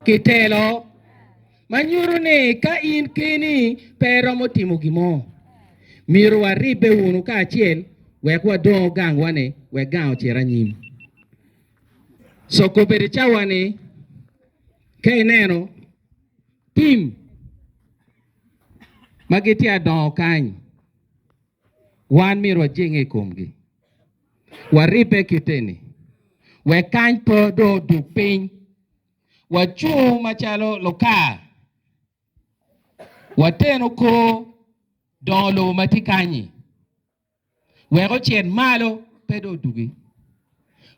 kitelo manyuru ne ka in kini pero motimo gimo miro waribe unu ka achiel wekwa do gang wane we gang chera nyim so kobere chawane ke neno tim magiti adon kany wan miro jenge komgi waribe kiteni we kany po do duping wachu machalo loka wateno ko don lo matikanyi wego chen malo pedo dugi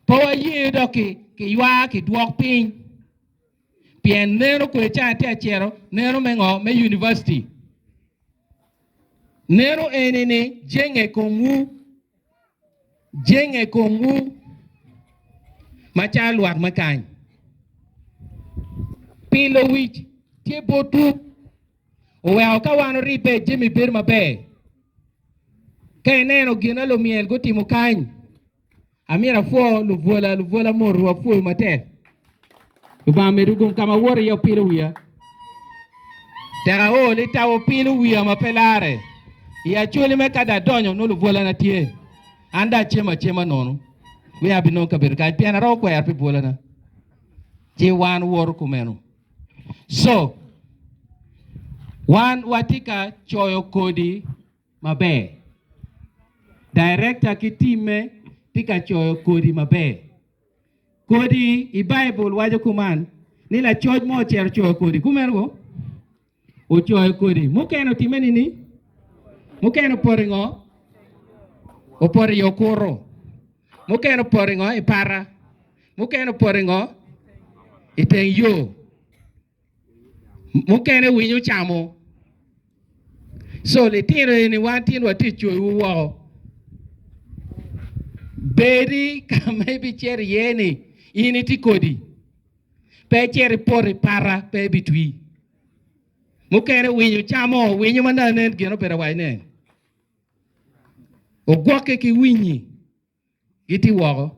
po ye do ki ywa ki dwok piny pien nero ko cha te achero nero mengo me university nero enene jenge kongu machalo ak makany pilo wich tie botu owe ka wano ripe jimi bir mabe kay neno gina lo miel go timo kany amira fo luvola moru wa fo mate ba merugo kama wori yo pilo wiya tera o le tawo pilo wiya mapelare ya chuli me kada donyo no luvola na tie anda chema nono we abino ka bir ka piana ro ko ya pi bola na ti wan wor kumeno so wan watika choyo kodi mabe director kitime tika choyo kodi mabe kodi i bible wajo kuman nila choj mo cher choyo kodi kumengo o choyo kodi mukeno timeni ni mukeno poringo o pori yokoro mukeno poringo ipara mukeno poringo iteng yo mukene winyo chamo so le tiro ni wantin wati choyu wo beri ka maybe cher yeni initi kodi pe cher pori para pe bitwi mukene winyo chamo winyo manane geno pera waine o gwoke ki winyi giti wo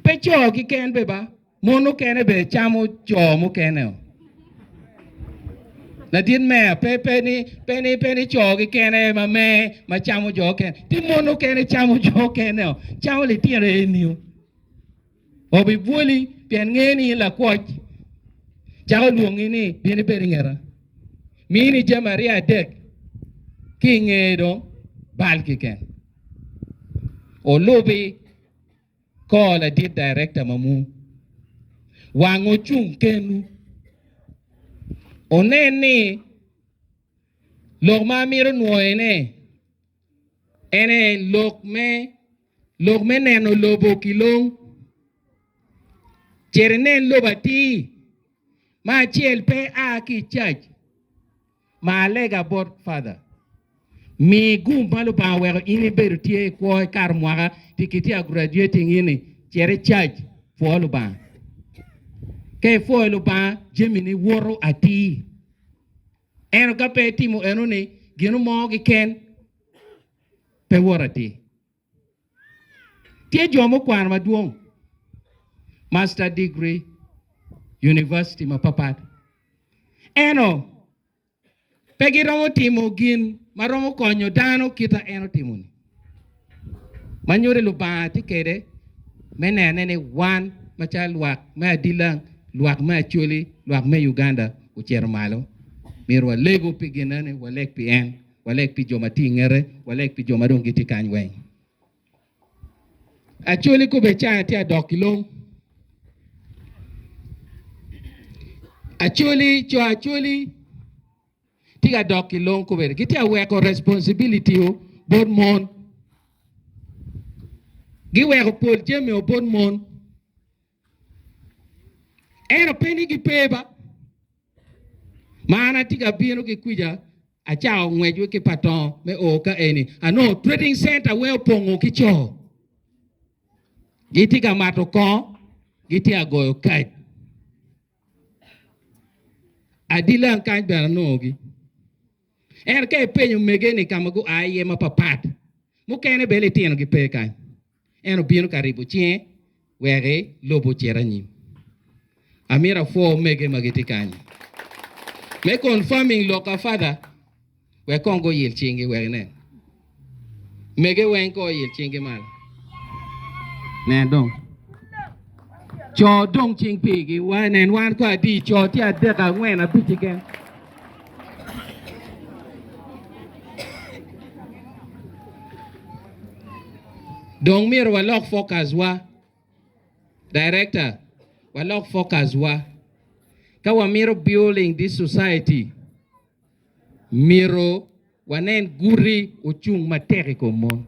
pe cho ki ken beba mono kene be chamo cho mukene na din me peni chogi kene ma me ma chamo jo ken ti mono kene chamo jo kene chamo le tire niu obi buli pen ngeni la kwoj chao luongi ni bini beringera mini je Maria dek ki ngedo balki ken o lobi call a did director mamu wango chung kenu oneni lok ma miro nuoene ene lok me neno lobo kilong chernen lobati ma chiel pe a ki church ma lega bot father mi gum balu ba wero ini bertie ko kar mwaka tikiti a graduating ini chere church fo lu ba ke fo lu ba jemini woro ati eno ka pe timo eno ni gino mo gi ken pe woro ati tie jomo kwan maduong master degree university mapapat eno pe giromo timo gin maromo konyo dano kita eno timo ni manyore lu ba ti kede menene ne wan macha luak ma dilang luak ma Acholi luak ma Uganda u cher malo mirwa lego piginane walek pn walek pi joma tingere walek pi joma dongi ti kanywe Acholi ko be cha ti adokilong Acholi tiga dokilong ko be kiti aweko responsibility o bon mon gi weko pol jeme o bon mon eno peni gi peba mana tiga bino ki kuja achao ngwejo ki paton me o ka eni ano trading center we opongo ki cho giti ka mato ko giti agoyo kite adila kan bernogi ke penyo megeni kamago aye mapapat mukene bele tieno gi pekan eno bino karibu chie wege lobo cheranyim Amira for mege magitikany. Me confirming loka father. We kongo yil chingi werne. Mege wenko yil chingi mal. Nè dong. Cho dong ching pigi wan and wan ko di cho ti adeka wen a bitike. Dong mir wa lock focus wa. Director wa lock focus wa. Kawa miro building this society. Miro wanen guri uchung materi komon.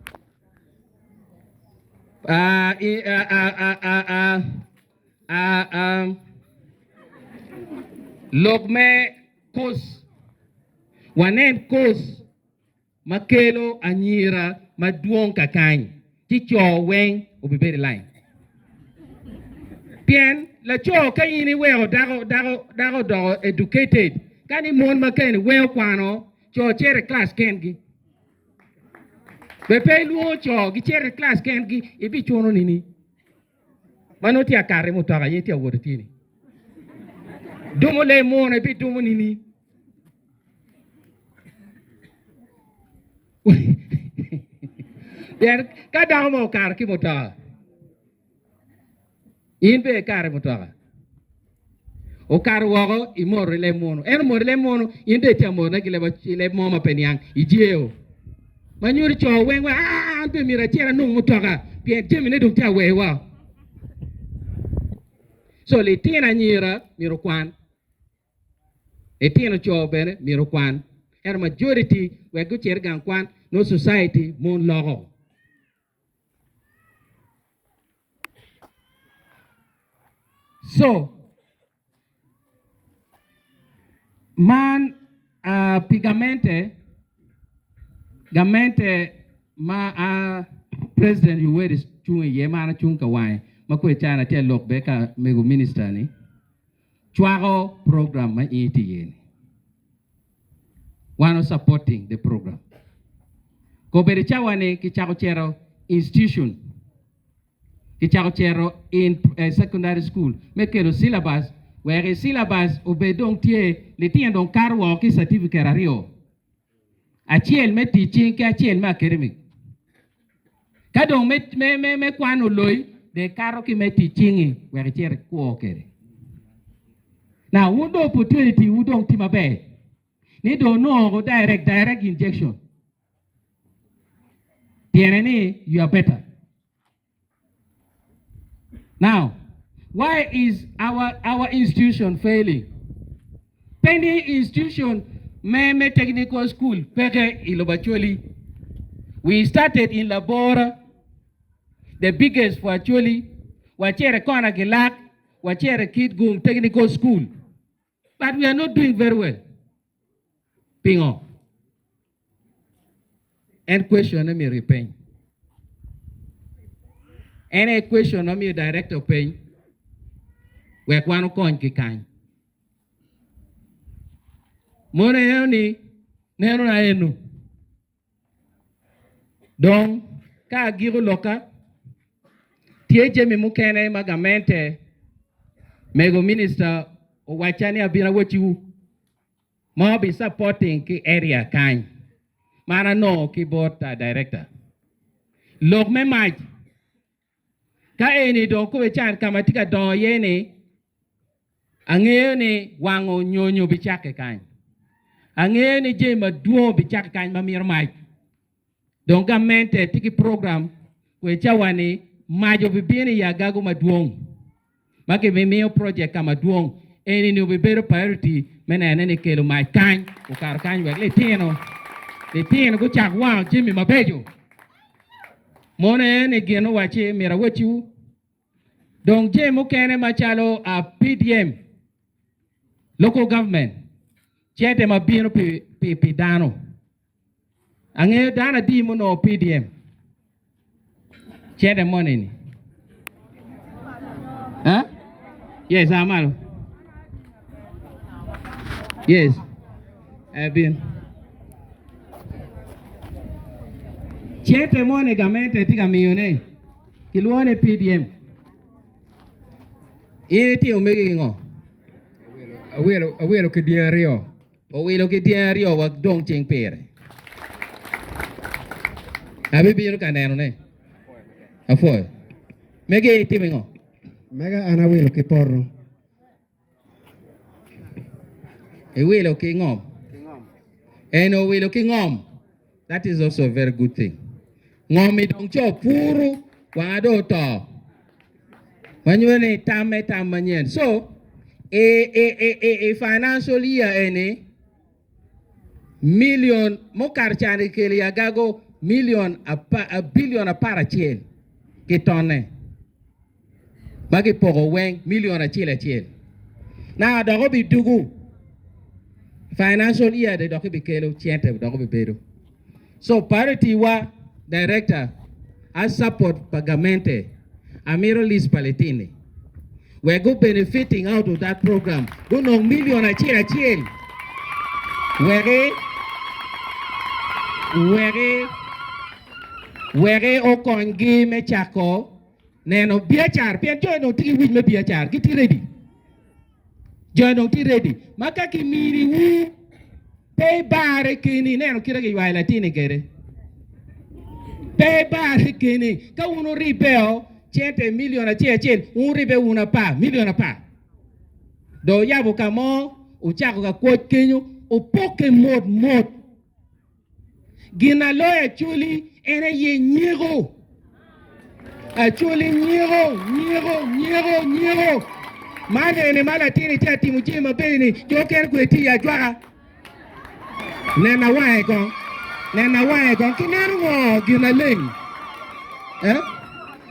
Logme kos wanen kos makelo anyira maduong kakany ticho weng ubiberi line bien la cho kayini weo dago educated kani mon maken weo kwano cho chere class kengi bepe luo cho gi chere class kengi ibi chono nini manoti akare mutaka yeti awotini domo le mon ibi domo nini bien kada mo kar ki mutaka inbe kare mutaka o kar wogo I mor le mono en mor le mono inde ti amor na gile ba le moma penyang ijeo manyuri cho wenwa be mira chera no mutaka pie jemi ne dum ta wewa so le tina nyira miro kwan e tina cho bene miro kwan er majority we go cher gan kwan no society mon logo so man pigamente gamente ma president Yoweri chung mana chung kawai makwe chana te lok beka mego minister ni chwago program ma iti yen one supporting the program ko beri chawane ki chago chero institution ki chago chero in secondary school mekelo syllabus where syllabus obedong tie le tien don karwo ki certificate ario achiel me teaching ke achiel me academic kadong me kwano loy de karo ki me teaching where chere ko kere now wudo opportunity wudong timabe ni do no go direct injection tieneni you are better now why is our institution failing? Penny institution, me technical school, peke ilobacholi. We started in Labora, the biggest for Acholi, wachere kona gilak, wachere Kidgum technical school. But we are not doing very well. Pingo. And question me repaying. Any question on me director paying. We kwano kon kikany mone yoni neno na enu donc ka giro loka tieje mi mukene magamente mego minister o wachani abira wochiu mo be supporting ki area kany mana no ki board director lok me maj ka eni don ko chan kamatika don yene angene wango nyonyo bichake kany angene je maduo bichake kany mamir mai donc gamente tiki program we chawani majo bibini ya gago maduong make me project kama duong eni no be better priority mena nene kelo mai kany o kar kany we le tino go chak wa jimi mabejo mone ne geno wache mira wechu donc je mo kene machalo a PDM local government chete mabino pi dano ange dana di mo no PDM chete money ni huh yes amal yes I've been chete money gamente tika mione kiluone PDM iti omegi ngo awelo ke diario. O welo ke diario wa dong ching pere. Abi biro kaneno ne. Afoy. Mege timingo. Mega ana awelo ke porno. E welo ke ngom. And o welo ke ngom. That is also a very good thing. Ngom idong cho puru wado to. Manyone tame tamanyen. So a financial year any million mokar chani kele agago million a billion a para chain kitone magi pogo weng million a chain now dogo bi dugu financial year de dogo bi kelo chiente dogo bi bedo so parity wa director as support pagamente amiro lis paletini we're go benefiting out of that program go no million a chain were o kongi me chako neno biachar pien joy no tiki wich me biachar kiti ready joy no ti ready maka ki miri wu pay bare kini neno kira ki wai latini kere pay bare kini ka uno ribeo chente million a chien un ribe una pa million a pa do yabo kamo uchako ka kwot kenyo o poke mod gina lo Acholi ene ye nyego Acholi nyego mane ene malatini tati mujima beni joker kweti ya jwara nena wae kon kinero ngo gina leng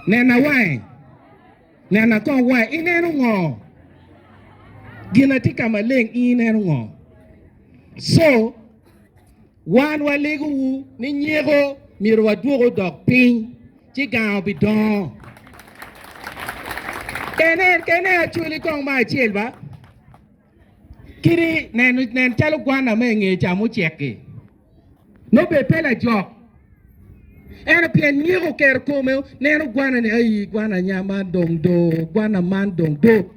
nena wae nena kon wae inero ngo gina tika maleng inero ngo so wan wa legu ni nyego miro wa duogo dok ping ci gaaw bi don kene Acholi kong ma chiel ba kiri nen chalo gwana me nge chamu cheke no be pela jok ena pien nyego ker kome neno gwana ni ai gwana nyama dong do gwana man dong do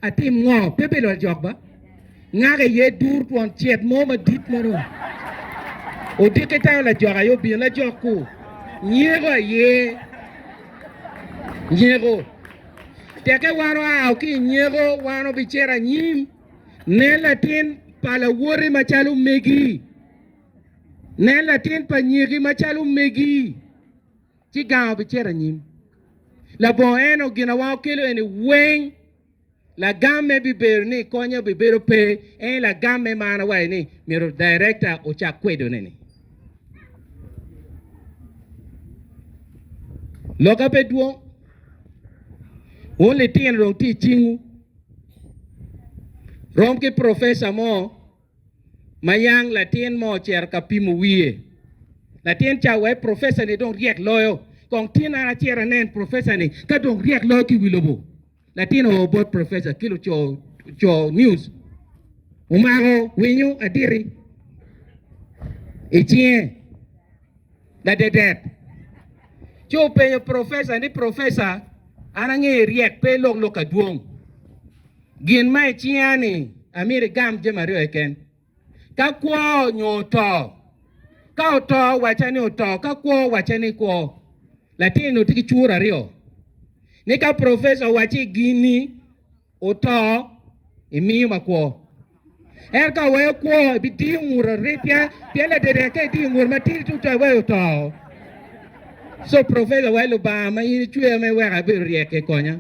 atim ngo pebelo jok ba ngare ye dur pon chet mo ma dit mo o diketa la jora yo bien la joko nyego teke wano au ki nyego wano bichera nyim ne latin pala wori machalu megi ne latin pa nyegi machalu megi ti gawo bichera nyim la bon eno gina wao kilo eni weng la gamme biberu ni konya biberu pe en la gamme mana wai ni miro director o cha kwedo nini loka pe duo only tien rong ti chingu rom ke professor mo mayang latien mo cher kapimu wie latien cha we professor ni don riek loyo kong tina na cher nen professor ni ka don riek loyo ki wilobo latino o bot professor kilo cho news umago winyu adiri etien la dedet cho pe professor ni professor anange riek pe lok ka duong gin mai chiani amiri gam je mario eken ka kwa nyoto ka to wachani oto ka kwa wachani kwa latino tiki chura rio ni ka professor wachi gini oto imi makwo ka we kwa biti ngura ripia pele de ke di ngur matiri tu ta we oto so professor welo ba ma yini chue me we ga be rieke konya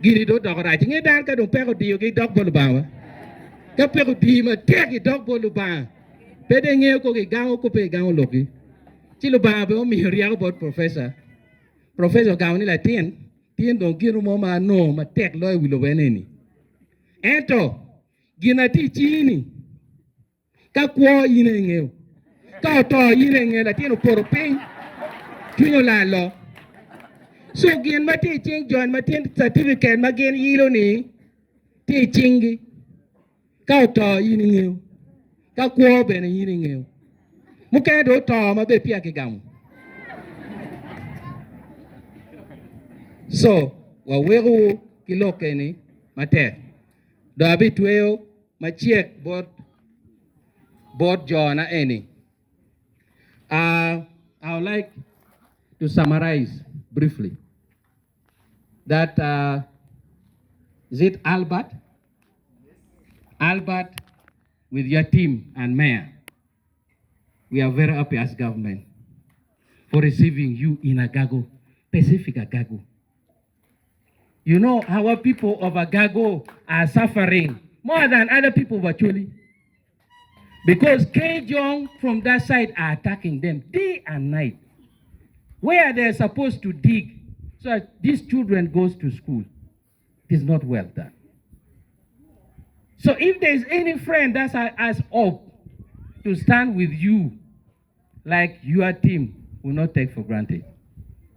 giri do dogora tinge dan ka do pego dio gi dog bolu ba ka pego di ma tegi dog bolu ba pede nge ko gi gawo ko pe gawo loki ti lo ba be o mi riago bot professor gawo ni la tien do giru mo ma no ma tek loy wilo weneni ento gina ti chini ka kwo yine nge ka to yine nge la tien por pe tunyo la lo so gin ma teaching John ma tin certificate ma gen yilo ni teaching ka to yini ngew ka kwo be ni yini ngew mu ka do to ma be pia ke gam so wa weru kiloke ni mate do abitweo check both John and Annie. I would like to summarize briefly that is it Albert? Albert, with your team and mayor, we are very happy as government for receiving you in Agago, Pacific Agago. You know, our people of Agago are suffering more than other people of Acholi. Because Kejong from that side are attacking them day and night. Where they're supposed to dig so that these children goes to school. It is not well done. So if there's any friend that's us up to stand with you, like your team will not take for granted.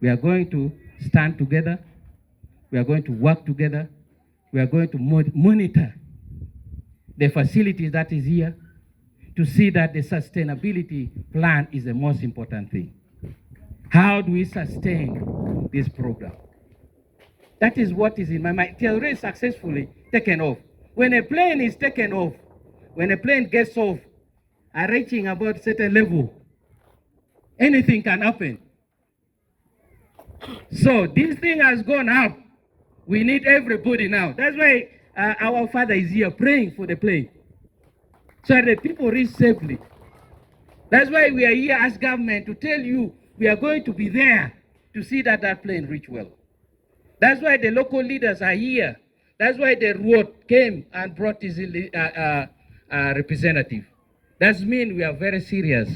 We are going to stand together. We are going to work together. We are going to monitor the facilities that is here to see that the sustainability plan is the most important thing. How do we sustain this program? That is what is in my mind. It has already successfully taken off. When a plane is taken off, when a plane gets off, reaching about a certain level, anything can happen. So this thing has gone up. We need everybody now. That's why our father is here praying for the plane, so that the people reach safely. That's why we are here as government to tell you we are going to be there to see that that plane reach well. That's why the local leaders are here. That's why the road came and brought his representative. That means we are very serious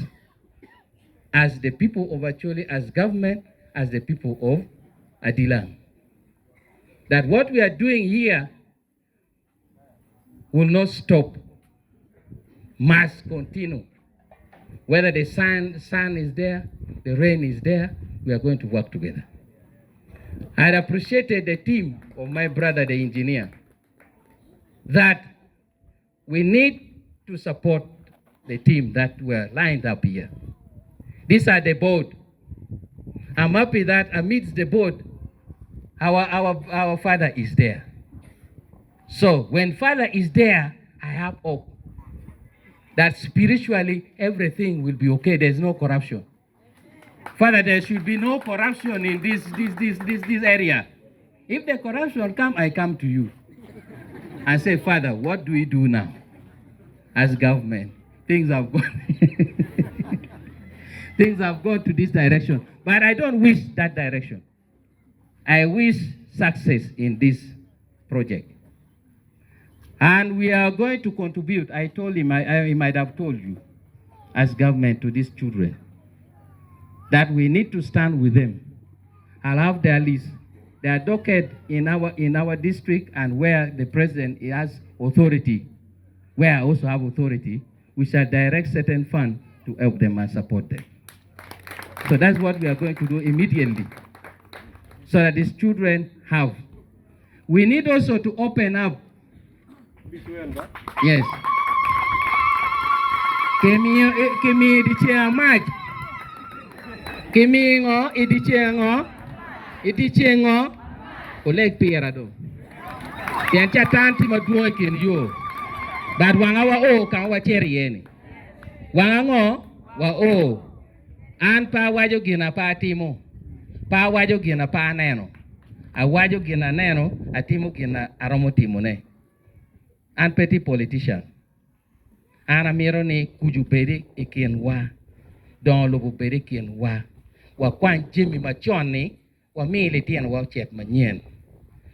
as the people of Acholi, as government, as the people of Adilang. That what we are doing here will not stop, must continue. Whether the sun is there, the rain is there, we are going to work together. I appreciated the team of my brother, the engineer, that we need to support the team that were lined up here. These are the board. I'm happy that amidst the board, our father is there. So when father is there, I have hope that spiritually everything will be okay. There's no corruption. Father, there should be no corruption in this area. If the corruption come, I come to you. I say, Father, what do we do now? As government, things have gone things have gone to this direction. But I don't wish that direction. I wish success in this project. And we are going to contribute. I told him, I might have told you, as government, to these children, that we need to stand with them. I'll have their list. They are docket in our district, and where the president has authority, where I also have authority, we shall direct certain funds to help them and support them. So that's what we are going to do immediately, so that these children have. We need also to open up. Yes. Kimi di chairman. Kimi ngo idi chengo oleg pira do. Yan chatanti maduo kin yo. Bad wanga wa o kan wa cheri yeni. Wanga ngo wa o. An pa wajo gina pa timo. Pa wajo gina pa neno. A wajo gina neno atimo gina aromo timo ne. An petit politician. Ana miro ni kuju pede ikien wa. Don Lobo pede kien wa. Wa kwan Jimmy machoni wa mi le tien wa chep manyen.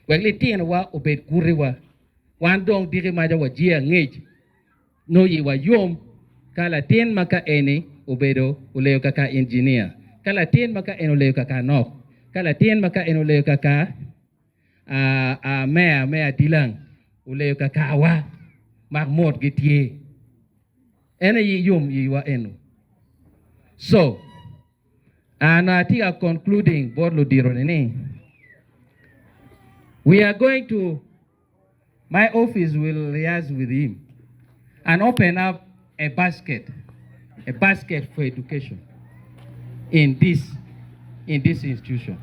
Wa le tien wa obed kuri wa. Wan dong diri maja wa jia ngej. No yi wa yom. Kala tien maka eni obedo uleo kaka engineer. Kala tien maka eni uleo kaka nok. Kala tien maka eni uleo kaka mea dilang. Uleo kaka wa. Magmod gitie. Ene yi yom yi wa enu. So, and I think I'm concluding, we are going to, my office will liaise with him and open up a basket for education in this institution.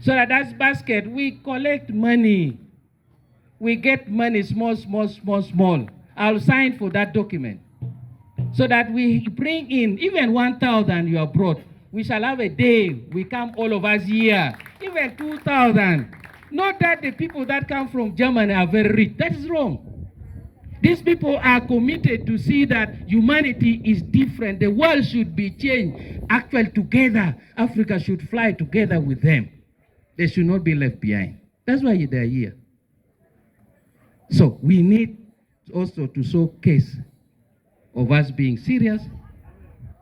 So that basket, we collect money. We get money small, I'll sign for that document. So that we bring in even 1,000 you have brought. We shall have a day, we come all of us here, even 2,000. Not that the people that come from Germany are very rich, that is wrong. These people are committed to see that humanity is different. The world should be changed. Actually together, Africa should fly together with them. They should not be left behind. That's why they're here. So we need also to showcase of us being serious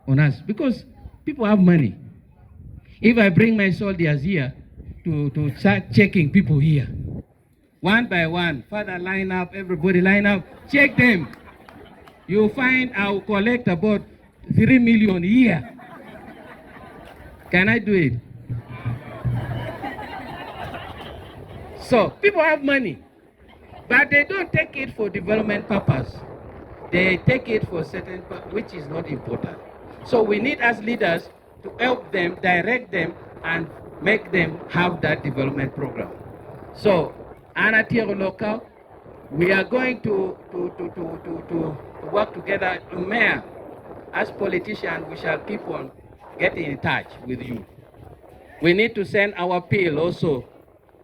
on us, because people have money. If I bring my soldiers here to start checking people here, one by one, father line up, everybody line up, check them. You'll find I'll collect about 3 million a year. Can I do it? So people have money, but they don't take it for development purpose. They take it for certain, which is not important. So we need as leaders to help them, direct them, and make them have that development program. So, Anatiero local, we are going to work together. Mayor, as politicians, we shall keep on getting in touch with you. We need to send our appeal also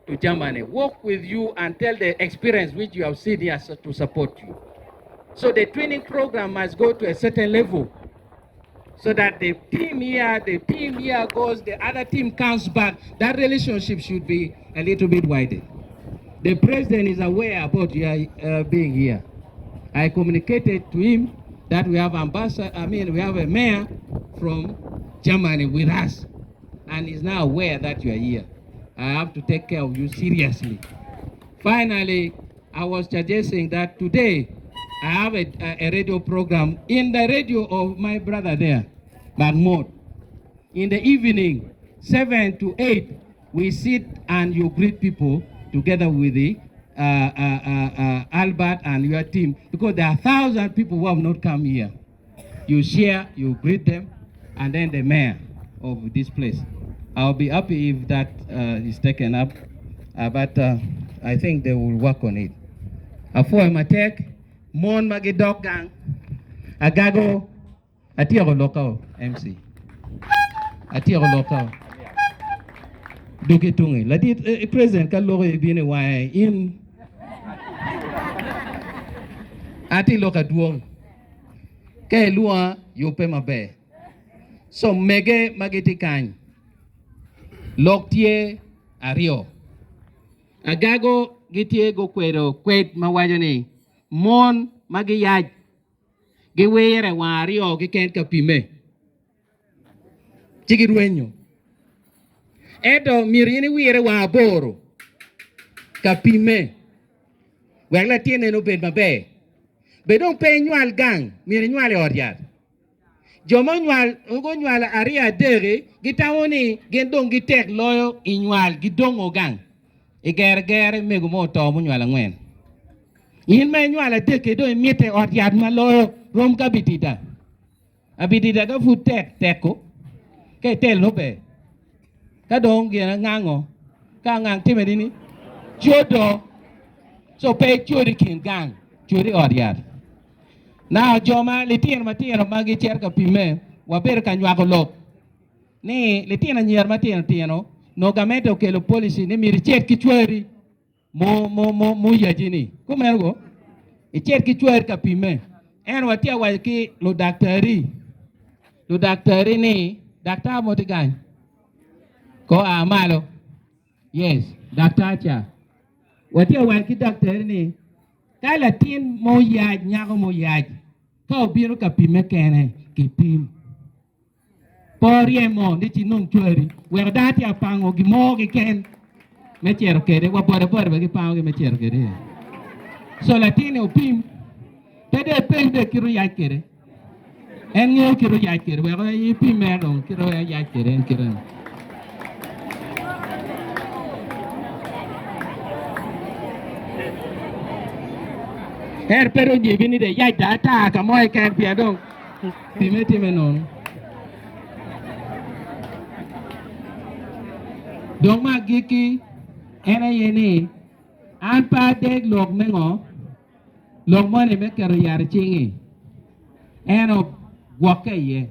to Germany. Work with you and tell the experience which you have seen here to support you. So the training program must go to a certain level so that the team here goes, the other team comes back. That relationship should be a little bit wider. The president is aware about your being here. I communicated to him that we have we have a mayor from Germany with us, and he's now aware that you are here. I have to take care of you seriously. Finally, I was suggesting that today I have a radio program in the radio of my brother there, Mahmoud. In the evening, 7 to 8, we sit and you greet people together with the Albert and your team, because there are 1,000 people who have not come here. You share, you greet them, and then the mayor of this place. I'll be happy if that is taken up, but I think they will work on it. Afo matek, mon magidok gang, agago, atiero local MC, atiero local. Dukitungi, la dit president kalore bine wae in ati loka duong, ke lua yope mabe, so mege magiti kany. Loktie ario agago gitie go kwet mawajo ni mon magiyaj giwere wa ario giken kapime chigirwenyo edo mirini wire wa boro kapime wegla tiene no bed mabe bedon pe nyual gang miri nyual oriat Jomo nyual, ungo nyual aria dere, gitawoni gendong gitek loyo inyual gidong ogang. Iger megumo tomu nyual ngwen. In me nyual deke do imite otiad maloyo rom ka bitita. Abitita ka futek teko. Ke tel no be. Ka dong gena ngango. Ka ngang time dini. Chodo. So pe chori kin gang. Chori otiad. Now joma litien matien magi cherka pime waber kanywago lok ni litien nyer matien tieno no gamete kelo policy ni mir chet kichweri mo yajini kumergo e chet kichwer ka pime en watia wa ki lo daktari ni daktar motigan ko amalo yes daktar cha watia wa ki daktari ni kala tin mo yaj nyago mo yaj ka biro ka pime kene ki pim porie mo ndi chinung chweri wer dati apango gi mo gi ken me chero kede wa bore gi pango gi me chero kede so latine o pim tede pende kiru yaj kede en ngeo kiru yaj kede wer yi pime don kiru yaj kede en kiru pero jibini de ya data ka moy kan pia dong time non dong ma giki ena yeni an pa deg lok mengo Long money make a yard chingy. And of walk a ye.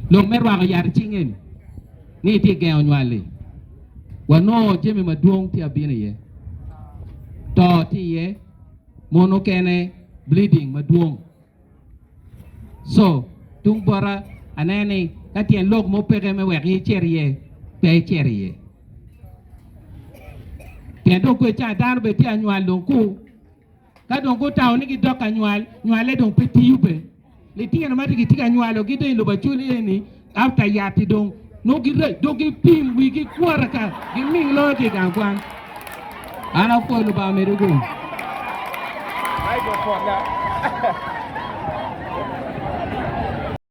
Long merwa yard chingin. Need to get on wally. Well, no, Jimmy Madong tia been a ye. To ye. Monokene bleeding Madong. So, tung bora anani katien log mo pere me wek ye cherry pe cherry. Tiendo ko cha dar be ti annual don ku ka don ko taw ni ki dok annual le don petit ube le ti na mati ki ti annual o gide lo bachuli ni after yati don no gi re do gi pim wi gi kwara ka gi ming lo ki kan kwan ana ko lo ba me do go I go for that.